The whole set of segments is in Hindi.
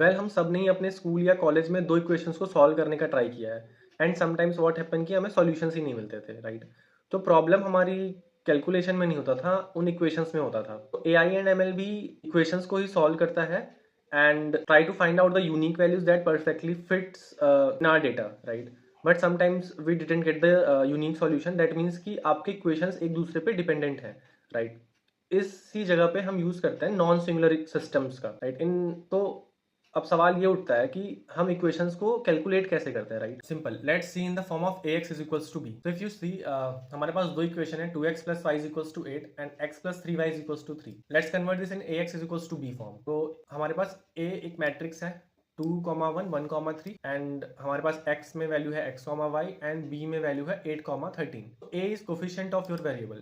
वेल हम सब ने ही अपने स्कूल या कॉलेज में दो इक्वेशंस को सॉल्व करने का ट्राई किया है एंड समटाइम्स व्हाट हैपन कि हमें सॉल्यूशंस ही नहीं मिलते थे, राइट? तो प्रॉब्लम हमारी कैलकुलेशन में नहीं होता था, उन इक्वेशंस में होता था। तो A I and M L भी इक्वेशंस को ही सॉल्व करता है and try to find out the unique values that perfectly fits in our data, right? But sometimes we didn't get the unique solution. That means कि आपके इक्वेशंस एक दूसरे पे डिपेंडेंट है, राइट? इसी जगह पे हम यूज करते हैं नॉन सिंगुलर सिस्टम्स का, राइट? इन तो अब सवाल ये उठता है कि हम इक्वेशंस को कैलकुलेट कैसे करते हैं, right? Simple, let's see in the form of ax is equals to b। तो इफ यू सी हमारे पास दो इक्वेशन है, 2x plus Y is equals to 8 and x plus 3y is equals to 3। Let's convert this in ax is equals to b form. तो हमारे पास a एक मैट्रिक्स है 2,1 1,3 एंड हमारे पास x में वैल्यू है x, y एंड b में वैल्यू है 8,13। तो a is coefficient of your variable.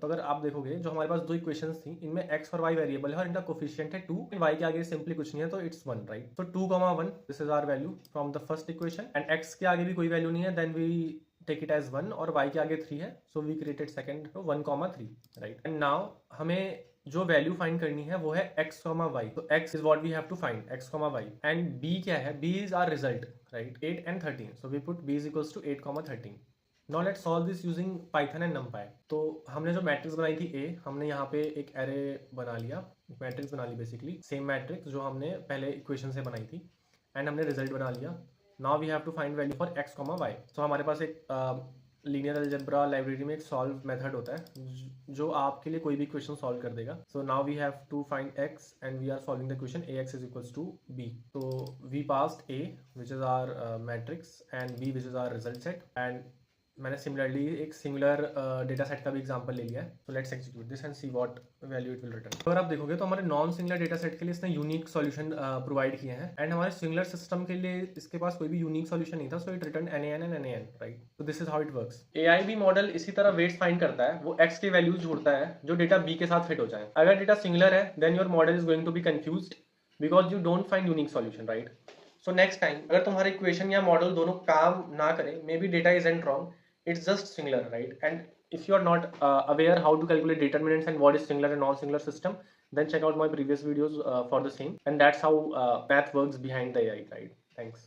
तो अगर आप देखोगे जो हमारे पास दो इक्वेशंस थी, इनमें x और y वेरिएबल है और इनका कोफिशिएंट है 2, y के आगे सिंपली कुछ नहीं है तो इट्स 1, राइट? तो 2,1 this is our value from the first equation and x के आगे भी कोई वैल्यू नहीं है, then we take it as 1 और y के आगे 3 है, so we created second 1,3, right? And now हमें जो वैल्यू फाइंड करनी है वो है x, y। तो x is what we have to find, x, y and b क्या है, b is our result, right? 8 and 13, so we put b is equals to 8,13। Now let's solve this using Python and numpy। तो हमने जो मैट्रिक्स बनाई थी a, हमने यहाँ पे एक एरे बना लिया, मैट्रिक्स बना ली बेसिकली, सेम मैट्रिक्स जो हमने पहले इक्वेशन से बनाई थी एंड हमने रिजल्ट बना लिया। Now we have to find value for x, y। तो हमारे पास एक लीनियर अलजेब्रा लाइब्रेरी में एक सॉल्व मेथड होता है जो आपके लिए कोई भी क्वेश्चन सॉल्व कर देगा। So now we have to find x and we are solving the question ax is equals to b। तो we passed a which is our matrix and b which is our result set and मैंने सिमिलरली एक सिंगुलर डेटा सेट का भी एग्जांपल ले लिया है। So let's execute this and see what value it will return. अगर आप देखोगे तो हमारे नॉन सिंगुलर डेटा सेट के लिए इसने यूनिक सॉल्यूशन प्रोवाइड किए हैं एंड हमारे सिंगुलर सिस्टम के लिए इसके पास कोई भी यूनिक सॉल्यूशन नहीं था, so it return NaN and NaN, right? तो this is how it works. AI भी मॉडल इसी तरह वेट्स फाइंड करता है, वो x के वैल्यूज जोड़ता है जो डेटा b के साथ फिट हो जाए। अगर डेटा सिंगुलर है then your model is going to be confused because you don't find unique solution, right? So next time अगर तुम्हारे इक्वेशन या मॉडल दोनों काम ना करे, maybe data isn't wrong, it's just singular, right? And if you are not aware how to calculate determinants and what is singular and non-singular system, then check out my previous videos for the same, and that's how math works behind the AI, right? Thanks.